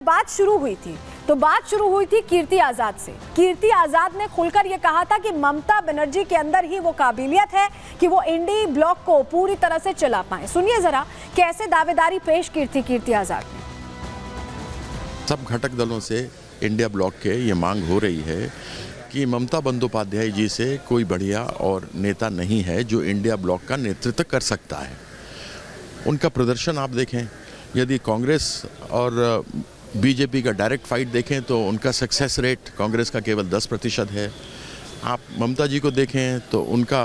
बात शुरू हुई थी कीर्ति आजाद से। कीर्ति आजाद ने खुलकर यह कहा था कि ममता बनर्जी के अंदर ही वो काबिलियत है कि वो इंडी ब्लॉक को पूरी तरह से चला पाए। सुनिए जरा कैसे दावेदारी पेश की थी कीर्ति आजाद ने। सब घटक दलों से इंडिया ब्लॉक के ये मांग हो रही है कि ममता बंदोपाध्याय जी से कोई बढ़िया और नेता नहीं है जो इंडिया ब्लॉक का नेतृत्व कर सकता है। उनका प्रदर्शन आप देखें, यदि कांग्रेस और बीजेपी का डायरेक्ट फाइट देखें तो उनका सक्सेस रेट कांग्रेस का केवल 10% है। आप ममता जी को देखें तो उनका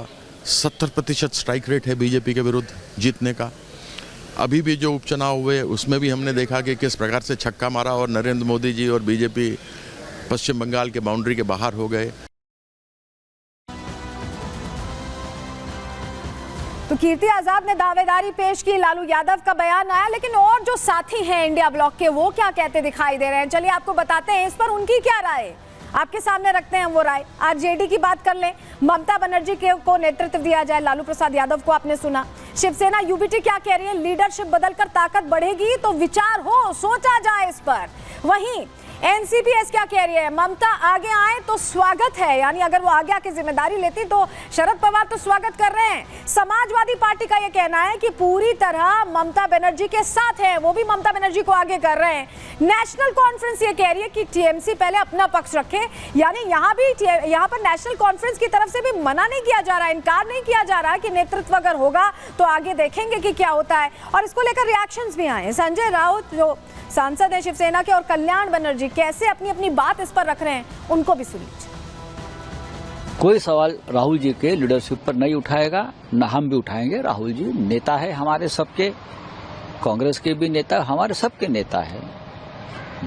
70% स्ट्राइक रेट है बीजेपी के विरुद्ध जीतने का। अभी भी जो उपचुनाव हुए उसमें भी हमने देखा कि किस प्रकार से छक्का मारा और नरेंद्र मोदी जी और बीजेपी पश्चिम बंगाल के बाउंड्री के बाहर हो गए। तो कीर्ति आजाद ने दावेदारी पेश की, लालू यादव का बयान आया, लेकिन और जो साथी हैं इंडिया ब्लॉक के वो क्या कहते दिखाई दे रहे हैं, चलिए आपको बताते हैं। इस पर उनकी क्या राय है, आपके सामने रखते हैं वो राय। आरजेडी की बात कर लें, ममता बनर्जी को नेतृत्व दिया जाए, लालू प्रसाद यादव को आपने सुना। शिवसेना यूबीटी क्या कह रही है, लीडरशिप बदलकर ताकत बढ़ेगी तो विचार हो, सोचा जाए इस पर। वहीं एनसीपीएस क्या कह रही है, ममता आगे आए तो स्वागत है, यानी अगर वो आगे आके जिम्मेदारी लेती तो शरद पवार तो स्वागत कर रहे हैं। समाजवादी पार्टी का ये कहना है कि पूरी तरह ममता बनर्जी के साथ है, वो भी ममता बनर्जी को आगे कर रहे हैं। नेशनल कॉन्फ्रेंस ये कह रही है कि टीएमसी पहले अपना पक्ष रखे, यानी यहाँ पर नेशनल कॉन्फ्रेंस की तरफ से भी मना नहीं किया जा रहा है, इनकार नहीं किया जा रहा है कि नेतृत्व अगर होगा तो आगे देखेंगे कि क्या होता है। और इसको लेकर रिएक्शंस भी आए। संजय राउत जो सांसद है शिवसेना के और कल्याण बनर्जी कैसे अपनी अपनी बात इस पर रख रहे हैं, उनको भी सुन लीजिए। कोई सवाल राहुल जी के लीडरशिप पर नहीं उठाएगा, न हम भी उठाएंगे। राहुल जी नेता है हमारे सबके, कांग्रेस के भी नेता, हमारे सबके नेता है।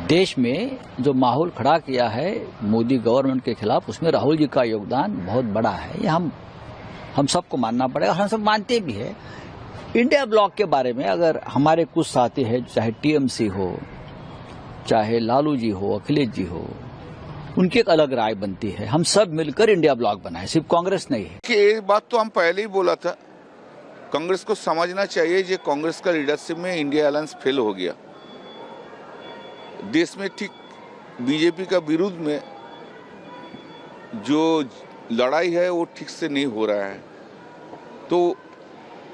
देश में जो माहौल खड़ा किया है मोदी गवर्नमेंट के खिलाफ, उसमें राहुल जी का योगदान बहुत बड़ा है। ये हम सबको मानना पड़ेगा, हम सब मानते भी है। इंडिया ब्लॉक के बारे में अगर हमारे कुछ साथी हैं, चाहे टीएमसी हो, चाहे लालू जी हो, अखिलेश जी हो, उनकी एक अलग राय बनती है। हम सब मिलकर इंडिया ब्लॉक बनाए, सिर्फ कांग्रेस नहीं है। कि ये बात तो हम पहले ही बोला था, कांग्रेस को समझना चाहिए ये कांग्रेस का लीडरशिप में इंडिया अलायंस फेल हो गया। देश में ठीक बीजेपी का विरुद्ध में जो लड़ाई है वो ठीक से नहीं हो रहा है, तो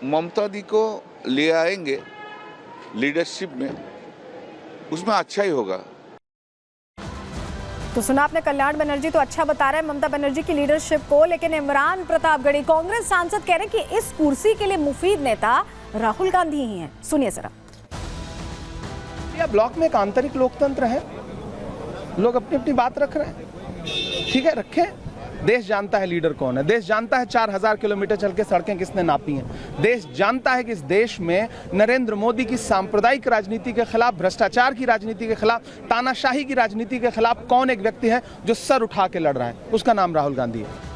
ममता दी को ले आएंगे लीडरशिप में, उसमें अच्छा ही होगा। तो सुना आपने, कल्याण बनर्जी तो अच्छा बता रहे हैं ममता बनर्जी की लीडरशिप को, लेकिन इमरान प्रतापगढ़ी कांग्रेस सांसद कह रहे हैं कि इस कुर्सी के लिए मुफीद नेता राहुल गांधी ही हैं। सुनिए जरा। यह ब्लॉक में एक आंतरिक लोकतंत्र है, लोग अपनी अपनी बात रख रहे हैं, ठीक है, रखें। देश जानता है लीडर कौन है, देश जानता है 4000 किलोमीटर चल के सड़कें किसने नापी हैं, देश जानता है कि इस देश में नरेंद्र मोदी की सांप्रदायिक राजनीति के खिलाफ, भ्रष्टाचार की राजनीति के खिलाफ, तानाशाही की राजनीति के खिलाफ कौन एक व्यक्ति है जो सर उठा के लड़ रहा है, उसका नाम राहुल गांधी है।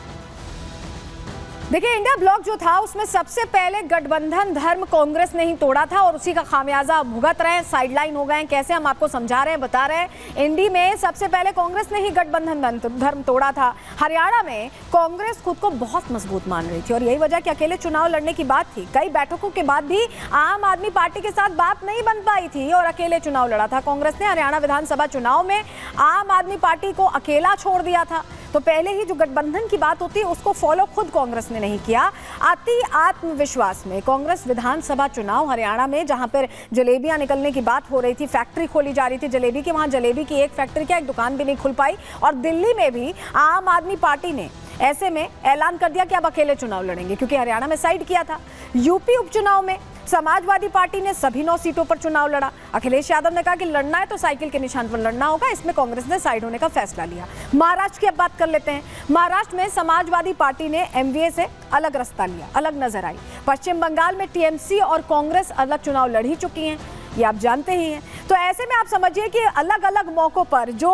देखिए, इंडिया ब्लॉक जो था उसमें सबसे पहले गठबंधन धर्म कांग्रेस ने ही तोड़ा था और उसी का खामियाजा भुगत रहे हैं, साइडलाइन हो गए। कैसे, हम आपको समझा रहे हैं, बता रहे हैं। इंडी में सबसे पहले कांग्रेस ने ही गठबंधन धर्म तोड़ा था। हरियाणा में कांग्रेस खुद को बहुत मजबूत मान रही थी और यही वजह कि अकेले चुनाव लड़ने की बात थी। कई बैठकों के बाद भी आम आदमी पार्टी के साथ बात नहीं बन पाई थी और अकेले चुनाव लड़ा था कांग्रेस ने। हरियाणा विधानसभा चुनाव में आम आदमी पार्टी को अकेला छोड़ दिया था। तो पहले ही जो गठबंधन की बात होती है उसको फॉलो खुद कांग्रेस ने नहीं किया। अति आत्मविश्वास में कांग्रेस विधानसभा चुनाव हरियाणा में, जहां पर जलेबियां निकलने की बात हो रही थी, फैक्ट्री खोली जा रही थी जलेबी की, वहां जलेबी की एक फैक्ट्री क्या एक दुकान भी नहीं खुल पाई। और दिल्ली में भी आम आदमी पार्टी ने ऐसे में ऐलान कर दिया कि अब अकेले चुनाव लड़ेंगे, क्योंकि हरियाणा में साइड किया था। यूपी उपचुनाव में समाजवादी पार्टी ने सभी 9 सीटों पर चुनाव लड़ा। अखिलेश यादव ने कहा कि लड़ना है तो साइकिल के निशान पर लड़ना होगा, इसमें कांग्रेस ने साइड होने का फैसला लिया। महाराष्ट्र की अब बात कर लेते हैं। महाराष्ट्र में समाजवादी पार्टी ने एमवीए से अलग रास्ता लिया, अलग नजर आई। पश्चिम बंगाल में टीएमसी और कांग्रेस अलग चुनाव लड़ ही चुकी हैं, ये आप जानते ही हैं। तो ऐसे में आप समझिए कि अलग अलग मौकों पर जो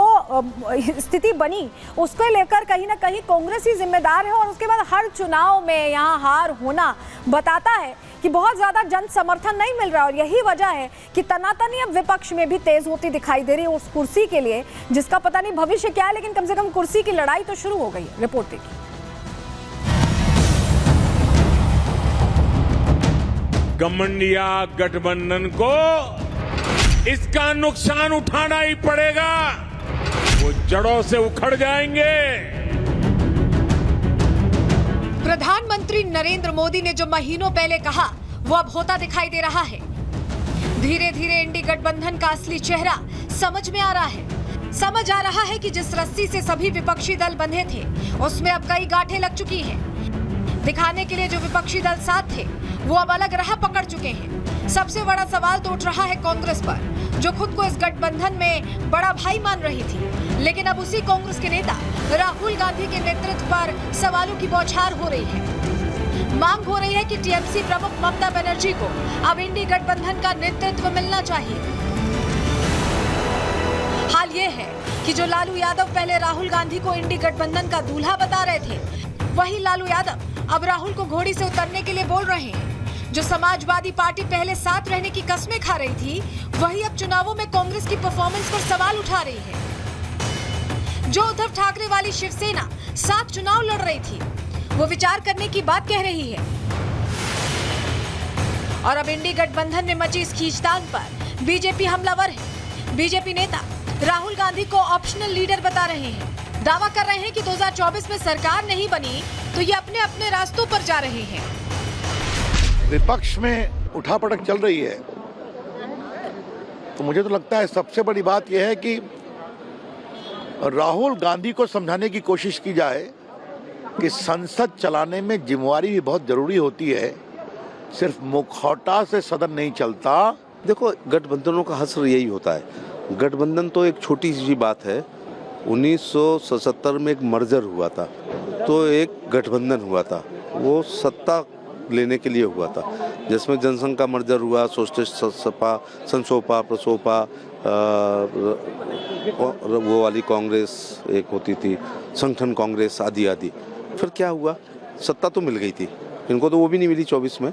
स्थिति बनी उसको लेकर कहीं ना कहीं कांग्रेस ही जिम्मेदार है और उसके बाद हर चुनाव में यहाँ हार होना बताता है कि बहुत ज्यादा जन समर्थन नहीं मिल रहा। और यही वजह है कि तनातनी अब विपक्ष में भी तेज होती दिखाई दे रही है उस कुर्सी के लिए, जिसका पता नहीं भविष्य क्या है, लेकिन कम से कम कुर्सी की लड़ाई तो शुरू हो गई है। रिपोर्ट देखिए। गठबंधन को इसका नुकसान उठाना ही पड़ेगा। वो जड़ों से उखड़ जाएंगे। प्रधानमंत्री नरेंद्र मोदी ने जो महीनों पहले कहा वो अब होता दिखाई दे रहा है। धीरे धीरे इंडी गठबंधन का असली चेहरा समझ में आ रहा है। समझ आ रहा है कि जिस रस्सी से सभी विपक्षी दल बंधे थे उसमें अब कई गांठें लग चुकी हैं। दिखाने के लिए जो विपक्षी दल साथ थे वो अब अलग राह पकड़ चुके हैं। सबसे बड़ा सवाल तो उठ रहा है कांग्रेस पर, जो खुद को इस गठबंधन में बड़ा भाई मान रही थी। लेकिन अब उसी कांग्रेस के नेता राहुल गांधी के नेतृत्व पर सवालों की बौछार हो रही है। मांग हो रही है कि टीएमसी प्रमुख ममता बनर्जी को अब इंडी गठबंधन का नेतृत्व मिलना चाहिए। हाल ये है कि जो लालू यादव पहले राहुल गांधी को इंडी गठबंधन का दूल्हा बता रहे थे, वही लालू यादव अब राहुल को घोड़ी से उतरने के लिए बोल रहे हैं। जो समाजवादी पार्टी पहले साथ रहने की कस्में खा रही थी, वही अब चुनावों में कांग्रेस की परफॉर्मेंस पर सवाल उठा रही है। जो उद्धव ठाकरे वाली शिवसेना साथ चुनाव लड़ रही थी, वो विचार करने की बात कह रही है। और अब इंडी गठबंधन में मची इस खींचतान पर बीजेपी हमलावर है। बीजेपी नेता राहुल गांधी को ऑप्शनल लीडर बता रहे हैं। दावा कर रहे हैं कि 2024 में सरकार नहीं बनी तो ये अपने अपने रास्तों पर जा रहे हैं। विपक्ष में उठापटक चल रही है, तो मुझे तो लगता है सबसे बड़ी बात यह है कि राहुल गांधी को समझाने की कोशिश की जाए कि संसद चलाने में जिम्मेवारी भी बहुत जरूरी होती है। सिर्फ मुखौटा से सदन नहीं चलता। देखो, गठबंधनों का हश्र यही होता है। गठबंधन तो एक छोटी सी बात है। 1977 में एक मर्जर हुआ था, तो एक गठबंधन हुआ था, वो सत्ता लेने के लिए हुआ था, जिसमें जनसंघ का मर्जर हुआ, सोशलिस्ट सपा, संसोपा, प्रसोपा, वो वाली कांग्रेस एक होती थी, संगठन कांग्रेस आदि आदि। फिर क्या हुआ, सत्ता तो मिल गई थी, इनको तो वो भी नहीं मिली 24 में।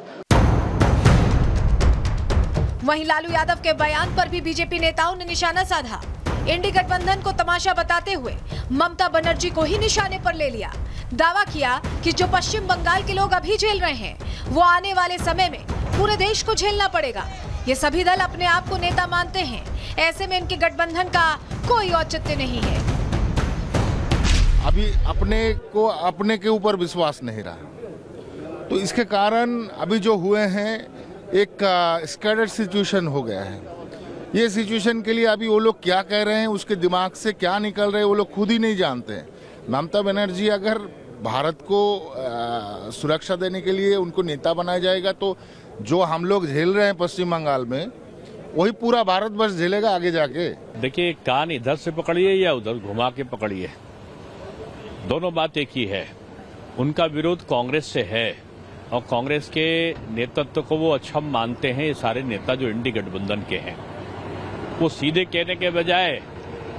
वहीं लालू यादव के बयान पर भी बीजेपी नेताओं ने निशाना साधा। इंडी गठबंधन को तमाशा बताते हुए ममता बनर्जी को ही निशाने पर ले लिया। दावा किया कि जो पश्चिम बंगाल के लोग अभी झेल रहे हैं, वो आने वाले समय में पूरे देश को झेलना पड़ेगा। ये सभी दल अपने आप को नेता मानते हैं, ऐसे में इनके गठबंधन का कोई औचित्य नहीं है। अभी अपने के ऊपर विश्वास नहीं रहा, तो इसके कारण अभी जो हुए हैं एक स्कैटर्ड सिचुएशन हो गया है। ये सिचुएशन के लिए अभी वो लोग क्या कह रहे हैं, उसके दिमाग से क्या निकल रहे हैं, वो लोग खुद ही नहीं जानते हैं। ममता बनर्जी अगर भारत को सुरक्षा देने के लिए उनको नेता बनाया जाएगा, तो जो हम लोग झेल रहे हैं पश्चिम बंगाल में, वही पूरा भारत वर्ष झेलेगा आगे जाके। देखिए, कान इधर से पकड़िए या उधर घुमा के पकड़िए, दोनों बात एक ही है। उनका विरोध कांग्रेस से है और कांग्रेस के नेतृत्व को वो अच्छा मानते हैं। ये सारे नेता जो इंडी गठबंधन के हैं, वो सीधे कहने के बजाय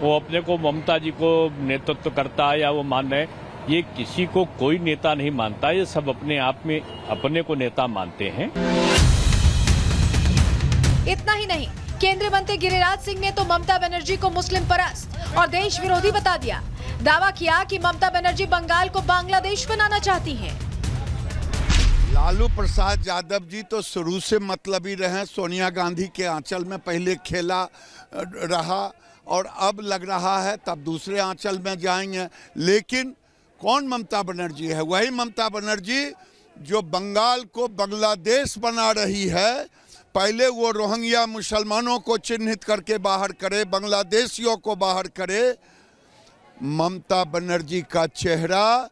वो अपने को ममता जी को नेतृत्व करता है या वो मान रहे, ये किसी को कोई नेता नहीं मानता। ये सब अपने आप में अपने को नेता मानते हैं। इतना ही नहीं, केंद्रीय मंत्री गिरिराज सिंह ने तो ममता बनर्जी को मुस्लिम परस्त और देश विरोधी बता दिया। दावा किया कि ममता बनर्जी बंगाल को बांग्लादेश बनाना चाहती हैं। लालू प्रसाद यादव जी तो शुरू से मतलबी रहे। सोनिया गांधी के आंचल में पहले खेला रहा और अब लग रहा है तब दूसरे आंचल में जाएंगे। लेकिन कौन ममता बनर्जी है? वही ममता बनर्जी जो बंगाल को बांग्लादेश बना रही है। पहले वो रोहिंग्या मुसलमानों को चिन्हित करके बाहर करे, बांग्लादेशियों को बाहर करे। ममता बनर्जी का चेहरा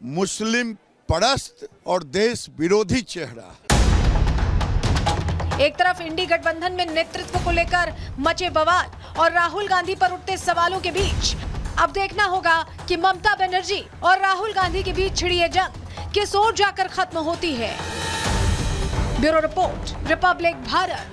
मुस्लिम परस्त और देश विरोधी चेहरा। एक तरफ इंडी गठबंधन में नेतृत्व को लेकर मचे बवाल और राहुल गांधी पर उठते सवालों के बीच अब देखना होगा कि ममता बनर्जी और राहुल गांधी के बीच छिड़ी ये जंग किस ओर जाकर खत्म होती है। Bureau report, Republic Bharat.